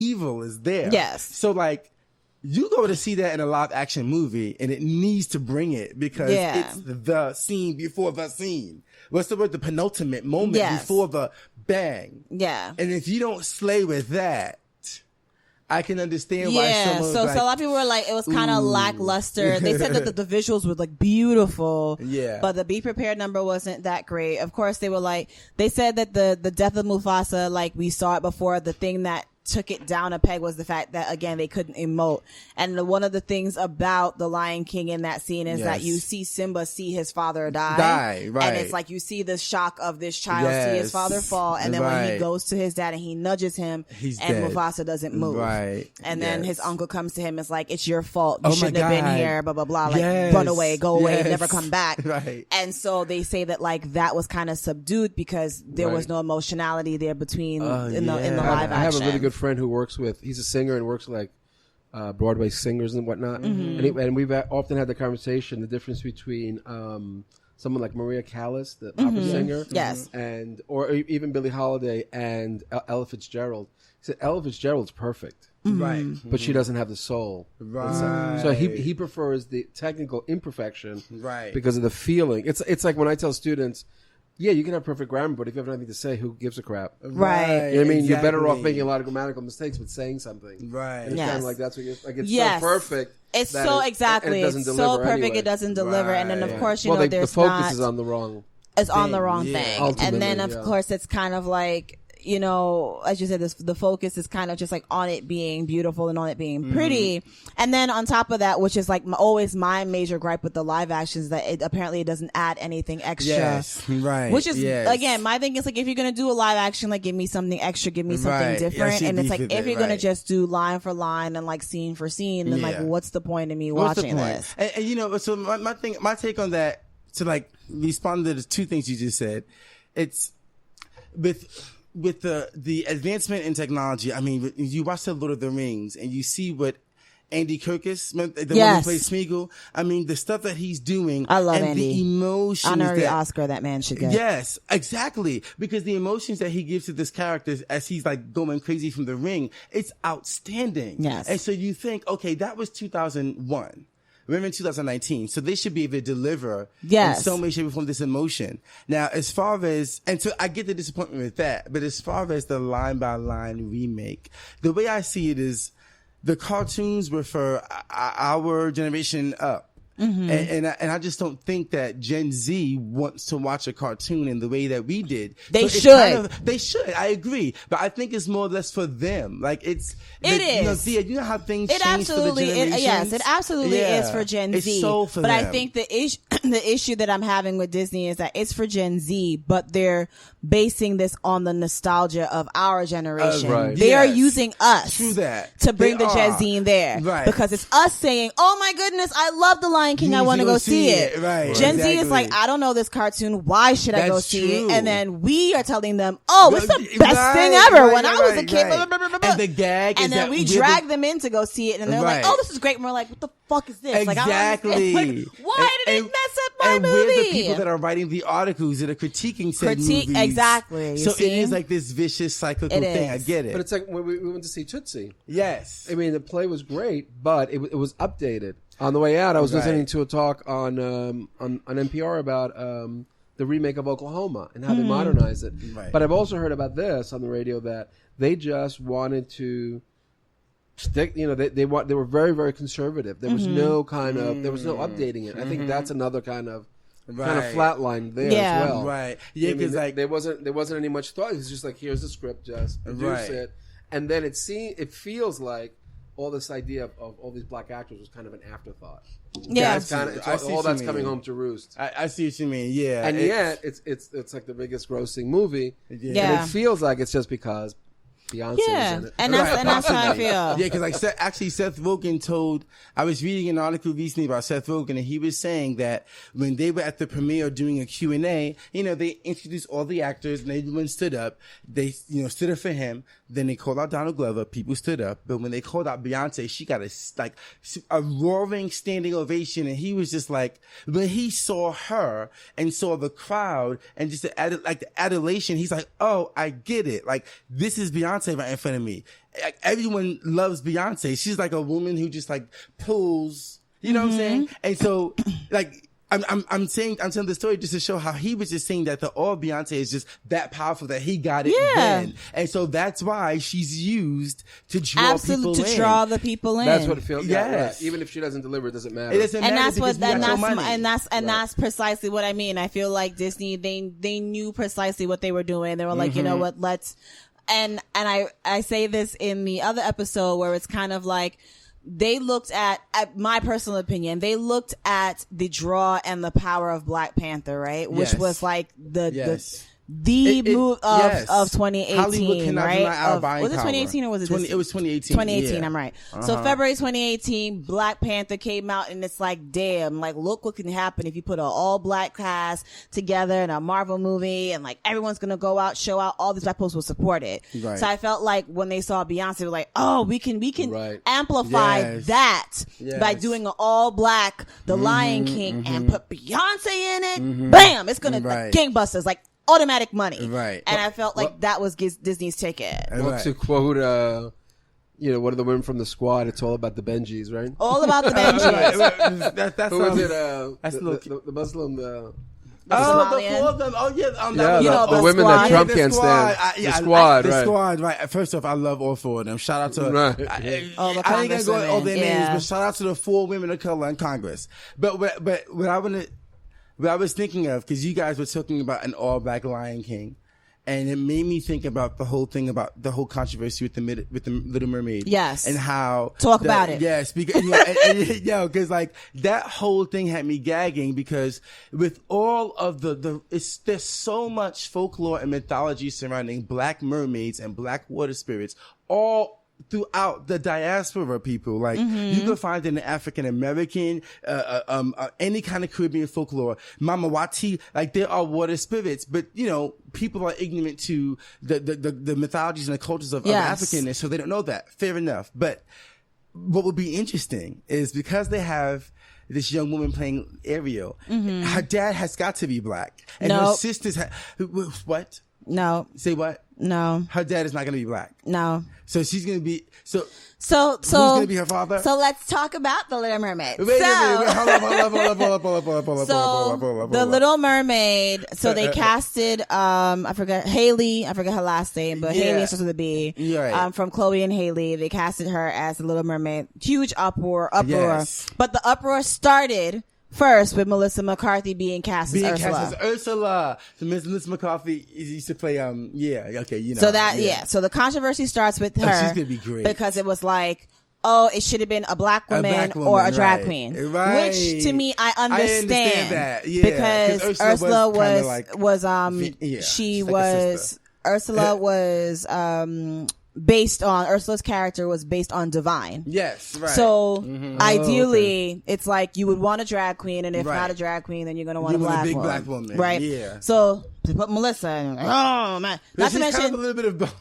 evil is there. Yes. So like, you go to see that in a live action movie and it needs to bring it because it's the scene before the scene. What's the word? The penultimate moment before the bang. Yeah. And if you don't slay with that, I can understand why someone so a lot of people were like, it was kind of lackluster. They said that the visuals were like beautiful. Yeah. But the Be Prepared number wasn't that great. Of course, they were like, they said that the death of Mufasa, like we saw it before, the thing that took it down a peg was the fact that, again, they couldn't emote. And one of the things about the Lion King in that scene is that you see Simba see his father die. Right. And it's like you see the shock of this child see his father fall. And then when he goes to his dad and he nudges him and dead. Mufasa doesn't move. Right. And then his uncle comes to him and is like, it's your fault. You shouldn't have been here, blah, blah, blah. Like, run away, go away, never come back. Right. And so they say that like that was kind of subdued because there was no emotionality there between in the live action. I have a really good friend who works with, he's a singer and works like Broadway singers and whatnot. And we've often had the conversation, the difference between someone like Maria Callas, the opera singer, and or even Billie Holiday and Ella Fitzgerald. He said Ella Fitzgerald's perfect, right, but she doesn't have the soul, right. So he prefers the technical imperfection, right, because of the feeling. It's like when I tell students, yeah, you can have perfect grammar, but if you have nothing to say, who gives a crap? Right. You know what I mean? Exactly. You're better off making a lot of grammatical mistakes, but saying something. Right. And it's kind of like that's what you're like. It's so perfect. It's so exactly. It's so perfect. Anyway. It doesn't deliver, and then of course you know there's the focus is on the wrong. It's on the wrong thing, Ultimately, and then of course it's kind of like, you know, as you said, the focus is kind of just like on it being beautiful and on it being pretty. And then on top of that, which is like always my major gripe with the live actions, that it apparently doesn't add anything extra. Yes, right. Which is, again, my thing is like, if you're going to do a live action, like give me something extra, give me something different. And it's like, if you're going to just do line for line and like scene for scene, then like, what's the point of me watching this? And you know, so my take on that, to like respond to the two things you just said, it's with the advancement in technology. I mean, you watch the Lord of the Rings and you see what Andy Serkis, the one who plays Smeagol. I mean, the stuff that he's doing. I love and Andy. The emotions honorary Oscar that man should get. Yes, exactly. Because the emotions that he gives to this character as he's like going crazy from the ring, it's outstanding. Yes. And so you think, okay, that was 2001. We're in 2019, so they should be able to deliver in so many shape or form this emotion. Now, as far as, and so I get the disappointment with that, but as far as the line by line remake, the way I see it is the cartoons were for our generation up. And I just don't think that Gen Z wants to watch a cartoon in the way that we did. They should. They should. I agree. But I think it's more or less for them. Like it is. You know, Thea, you know how things change for the generations? Yes, it absolutely is for Gen Z. It's so for but them. I think the issue that I'm having with Disney is that it's for Gen Z, but they're basing this on the nostalgia of our generation. Right. They are using us to bring the Gen Z in there. Right. Because it's us saying, oh my goodness, I love the Lion King, I want to go see it. Right. Gen Z is like, I don't know this cartoon, why should I go see it? And then we are telling them, oh, it's the best thing ever when I was a kid. Blah, blah, blah, blah, blah. And the gag and is then we drag them in to go see it, and they're like, oh, this is great. And we're like, what the fuck is this? Exactly. Like, why did it mess up my movie? And we're the people that are writing the articles that are critiquing said movies. Exactly. So it is like this vicious cyclical thing. I get it. But it's like when we went to see Tootsie. Yes. I mean, the play was great, but it was updated. On the way out, I was listening to a talk on NPR about the remake of Oklahoma and how they modernized it. Right. But I've also heard about this on the radio, that they just wanted to stick. You know, they were very, very conservative. There was no kind of there was no updating it. I think that's another kind of flatline there as well. Right. Yeah, because like there wasn't any much thought. It's just like, here's the script, just produce it, and then it feels like all this idea of all these black actors was kind of an afterthought. Yeah, it's kind of all that's coming home to roost. I see what you mean. Yeah, and yet it's like the biggest grossing movie. Yeah, and it feels like it's just because Beyonce is in it. And that's how I feel. Yeah, because like actually Seth Rogen told, I was reading an article recently about Seth Rogen, and he was saying that when they were at the premiere doing a Q&A, you know, they introduced all the actors and everyone stood up. They, stood up for him. Then they called out Donald Glover. People stood up. But when they called out Beyonce, she got a roaring standing ovation. And he was just like, when he saw her and saw the crowd and just the adulation, he's like, oh, I get it. Like, this is Beyonce right in front of me. everyone loves Beyonce. She's like a woman who just like pulls, you know what I'm saying? And so like, I'm telling the story just to show how he was just saying that the all Beyonce is just that powerful that he got it then. And so that's why she's used to draw people in. To draw the people in. That's what it feels like. Yes. Right. Even if she doesn't deliver, it doesn't matter. It doesn't matter because we got your money. And that's precisely what I mean. I feel like Disney, they knew precisely what they were doing. They were like, you know what, let's, and I say this in the other episode where it's kind of like, they looked at my personal opinion, they looked at the draw and the power of Black Panther, right? Which was like the move of 2018, right? Was it 2018 or was it 20? It was 2018. 2018, I'm right. So February 2018, Black Panther came out, and it's like, damn, like look what can happen if you put an all Black cast together in a Marvel movie, and like everyone's gonna go out, show out, all these Black folks will support it. Right. So I felt like when they saw Beyonce, they were like, oh, we can amplify that by doing an all Black, The Lion King, and put Beyonce in it. Bam, it's gonna like, gangbusters, like automatic money. Right. And I felt like that was Disney's ticket. Well, to quote, one of the women from the Squad, it's all about the Benjis, right? All about the Benjis. That's who was it? The Muslim. The four of them. Oh yeah, the women that Trump can't stand. The Squad, right? The Squad, right? First off, I love all four of them. Shout out to I ain't gonna go all their names, but shout out to the 4 women of color in Congress. But what I was thinking of, because you guys were talking about an all Black Lion King, and it made me think about the whole thing about the whole controversy with the Little Mermaid. Yes. And how talk about it. Yes, because because like that whole thing had me gagging, because with all of there's so much folklore and mythology surrounding Black mermaids and Black water spirits all throughout the diaspora people. Like you can find in the African American, any kind of Caribbean folklore, Mama Wati, like there are water spirits, but people are ignorant to the mythologies and the cultures of Africanness, so they don't know that. Fair enough. But what would be interesting is, because they have this young woman playing Ariel, her dad has got to be Black, and her sisters what? No. Say what? No. Her dad is not going to be Black. No. So she's going to be so who's going to be her father? So let's talk about the Little Mermaid. Wait a minute. Hold up. The Little Mermaid. So they casted I forgot her last name, but Haley starts with a B. Right. From Chloe and Haley. They casted her as the Little Mermaid. Huge uproar. Yes. But the uproar started first with Melissa McCarthy being cast as Ursula. So Melissa McCarthy used to play So the controversy starts with her. She's gonna be great, because it was like, it should have been a black woman or a drag queen. Right. Which to me, I understand that. Yeah. Because Ursula was Ursula's character was based on Divine. Yes, right. So ideally, it's like you would want a drag queen, and if not a drag queen, then you're going to want a black woman. Right? Yeah. So to put Melissa in, oh man. Not to mention kind of a little bit of both.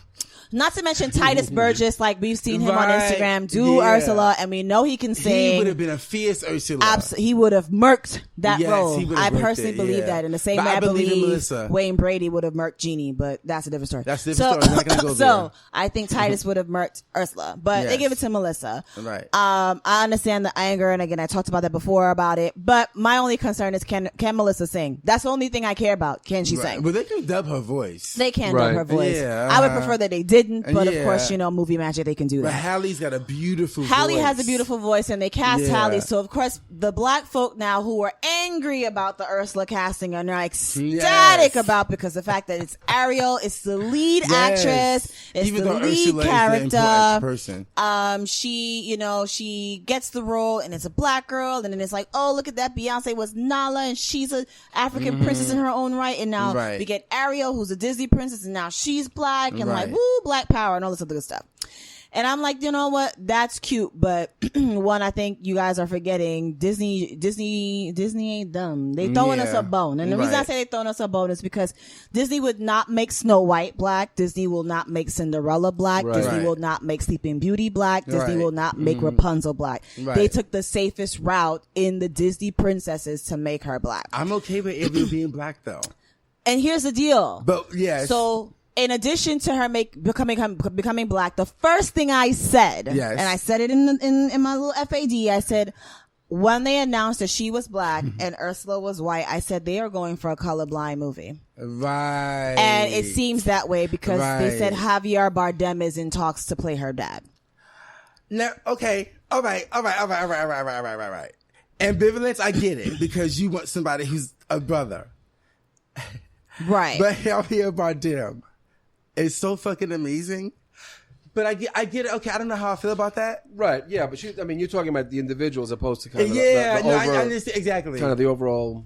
Not to mention Titus Burgess, like we've seen him on Instagram do Ursula, and we know he can sing. He would have been a fierce Ursula. He would have murked that role. I personally believe that. In the same way I believe Wayne Brady would have murked Genie, but that's a different story. That's a different story. I'm not gonna go there. So I think Titus would have murked Ursula, but they give it to Melissa. Right. I understand the anger, and again, I talked about that before about it, but my only concern is can Melissa sing? That's the only thing I care about. Can she sing? But they can dub her voice. They can dub her voice. Yeah. I would prefer that they didn't, but of course, movie magic, they can do that. But Hallie's got a beautiful voice. Hallie has a beautiful voice, and they cast Hallie. So, of course, the black folk now who are angry about the Ursula casting are now ecstatic about, because the fact that it's Ariel, it's the lead actress, it's even the lead Ursula character. Is the person. She gets the role, and it's a black girl, and then it's like, oh, look at that, Beyonce was Nala, and she's an African princess in her own right, and now we get Ariel, who's a Disney princess, and now she's black, and like, woo, black power, and all this other good stuff. And I'm like, you know what? That's cute, but one, I think you guys are forgetting Disney ain't dumb. They throwing us a bone. And the reason I say they throwing us a bone is because Disney would not make Snow White black. Disney will not make Cinderella black. Disney will not make Sleeping Beauty black. Disney will not make Rapunzel black. They took the safest route in the Disney princesses to make her black. I'm okay with Ariel being black though. And here's the deal. But yes. So in addition to her becoming black, the first thing I said, and I said it in my little FAD, I said, when they announced that she was black and Ursula was white, I said they are going for a colorblind movie. Right. And it seems that way because they said Javier Bardem is in talks to play her dad. No, okay. All right. Ambivalence, I get it, because you want somebody who's a brother. Right. But Javier Bardem is so fucking amazing. But I get it. Okay, I don't know how I feel about that. Right, yeah, but you're talking about the individual as opposed to kind of I understand exactly. Kind of the overall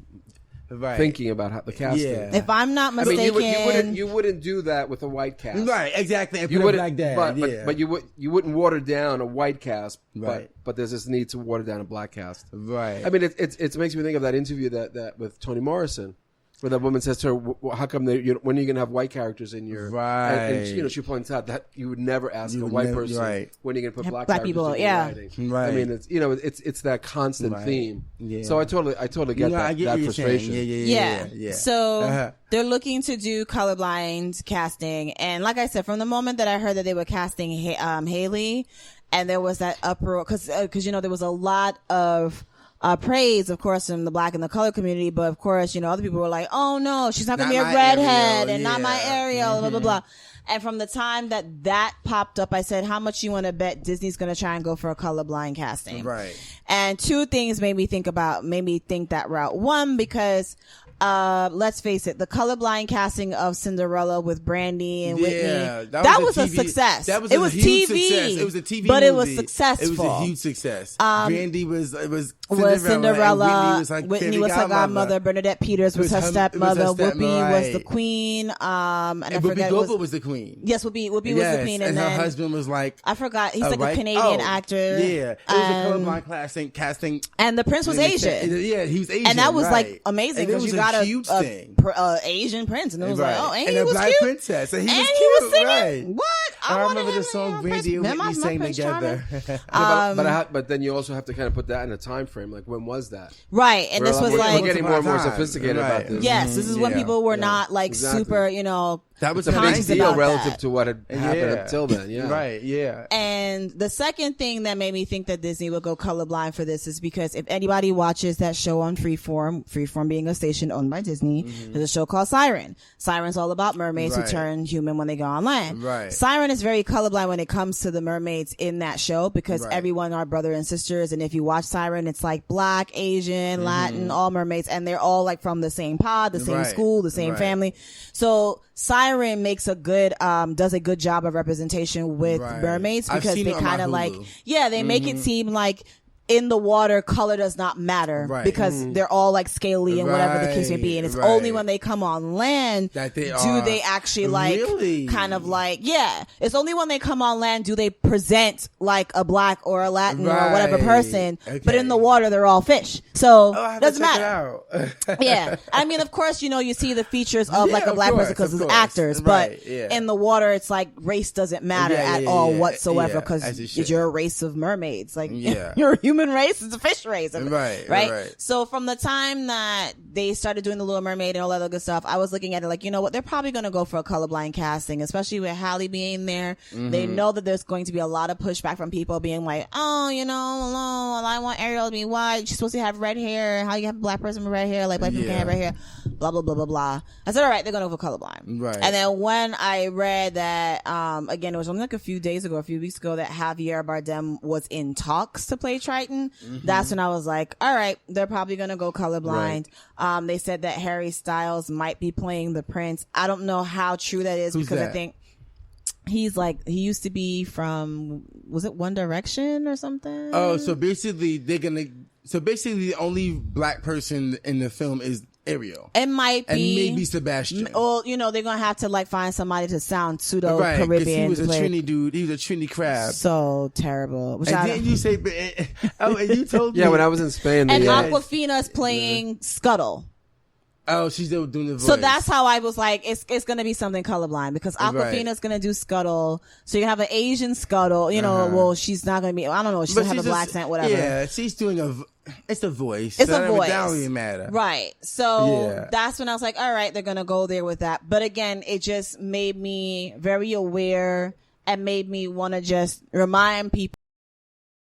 thinking about the casting. Yeah. If I'm not mistaken, you wouldn't do that with a white cast. Right, exactly. And you put a black dad. But you wouldn't water down a white cast. Right. But there's this need to water down a black cast. Right. I mean, it makes me think of that interview that with Toni Morrison, where that woman says to her, "How come when are you going to have white characters in your?" Right. And she points out that you would never ask a white person when are you going to put black characters people. in your writing. Right. I mean, it's that constant theme. Yeah. So I totally get that frustration. Yeah. So they're looking to do colorblind casting, and like I said, from the moment that I heard that they were casting Haley, and there was that uproar because there was a lot of praise, of course, from the black and the color community, but of course, other people were like, "Oh no, she's not gonna be a redhead and not my Ariel," blah blah blah. And from the time that popped up, I said, "How much you want to bet Disney's gonna try and go for a colorblind casting?" Right. And two things made me think that route. One, because let's face it, the colorblind casting of Cinderella with Brandy and Whitney, that was a success. That was it was huge TV. Success. It was a TV but movie. It was successful. It was a huge success. Brandy was Cinderella. Whitney was her godmother. Bernadette Peters was her stepmother. Whoopi was the queen. And Whoopi Goldberg was the queen. Yes, Whoopi was the queen. And her husband was like, I forgot. He's like a Canadian actor. Yeah, it was a colorblind casting. And the prince was Asian. Yeah, he was Asian. And that was like amazing because you got a huge thing. Asian prince, and it was like, and he was black cute. Princess, and he was singing. Right. What? I remember the song Brandy and Whitney sang together. But then you also have to kind of put that in a time frame. Like, when was that? Right, and this was like we're getting more and more sophisticated about this. Yes, this is when people were not like super, that was a big deal relative to what had happened until then. Yeah, right. Yeah. And the second thing that made me think that Disney would go colorblind for this is because if anybody watches that show on Freeform being a station owned by Disney, there's a show called Siren. Siren's all about mermaids who turn human when they go on land. Right. Siren is very colorblind when it comes to the mermaids in that show because everyone are brother and sisters, and if you watch Siren, it's like black, Asian, Latin, all mermaids, and they're all like from the same pod, the same school, the same family. So Siren makes does a good job of representation with mermaids because they kind of like, they make it seem like in the water, color does not matter because they're all like scaly and whatever the case may be. And it's only when they come on land that they actually like kind of like, it's only when they come on land do they present like a black or a Latin or whatever person. Okay. But in the water, they're all fish. So it doesn't matter. Yeah. I mean, of course, you see the features of like a black person because it's actors, but in the water, it's like race doesn't matter at all whatsoever because you're a race of mermaids. Like you're a human race, it's a fish race. Right. So from the time that they started doing the Little Mermaid and all that other good stuff, I was looking at it like, you know what, they're probably going to go for a colorblind casting, especially with Halle being there. They know that there's going to be a lot of pushback from people being like, I want Ariel to be white, she's supposed to have red hair, how you have a black person with red hair, like black people can't have red hair, blah blah blah blah blah. I said, all right, they're going to go for colorblind. Right. And then when I read that again, it was only like a few weeks ago that Javier Bardem was in talks to play Triton, that's when I was like, all right, they're probably going to go colorblind. They said that Harry Styles might be playing the prince. I don't know how true that is. Who's because that? I think he used to be from, was it One Direction or something? Oh, so basically the only black person in the film is Ariel. It might be. And maybe Sebastian. Well, they're going to have to like find somebody to sound pseudo Caribbean. He was a Trini dude. He was a Trini crab. So terrible. And didn't you say, and you told me. Yeah, when I was in Spain. And Awkwafina's playing Scuttle. Oh, she's still doing the voice. So that's how I was like, it's going to be something colorblind because Awkwafina's going to do Scuttle. So you have an Asian Scuttle, well, she's not going to be, I don't know, she's going to have a black accent, whatever. Yeah, she's doing It's a voice. It's a voice. That don't even matter. Right. So that's when I was like, all right, they're going to go there with that. But again, it just made me very aware and made me want to just remind people